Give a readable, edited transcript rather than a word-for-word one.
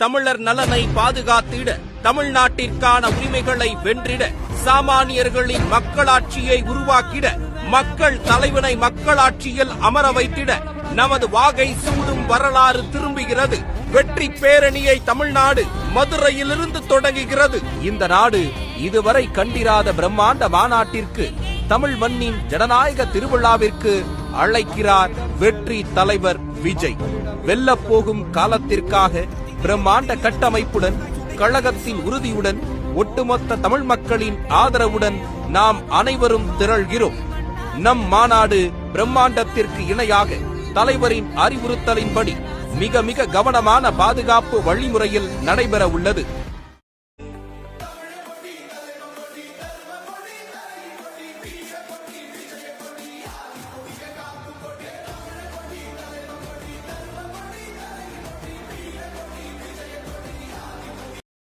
தமிழர் நலனை பாதுகாத்திட, தமிழ்நாட்டிற்கான உரிமைகளை வென்றிட, சாமானியர்களின் மக்களாட்சியை உருவாக்கிட, மக்கள் தலைவனை மக்களாட்சியில் அமர வைத்திட நமது வாகை சூடும் வரலாறு திரும்புகிறது. வெற்றி பேரணியை தமிழ்நாடு மதுரையிலிருந்து தொடங்குகிறது. இந்த நாடு இதுவரை கண்டிராத பிரம்மாண்ட மாநாட்டிற்கு, தமிழ் மண்ணின் ஜனநாயக திருவிழாவிற்கு அழைக்கிறார் வெற்றி தலைவர் விஜய். வெல்லப்போகும் காலத்திற்காக பிரம்மாண்ட கட்டமைப்புடன், கழகத்தின் உறுதியுடன், ஒட்டுமொத்த தமிழ் மக்களின் ஆதரவுடன் நாம் அனைவரும் திரள்கிறோம். நம் மாநாடு பிரம்மாண்டத்திற்கு இணையாக தலைவரின் அறிவுறுத்தலின்படி மிக மிக கவனமான பாதுகாப்பு வழிமுறையில் நடைபெற உள்ளது.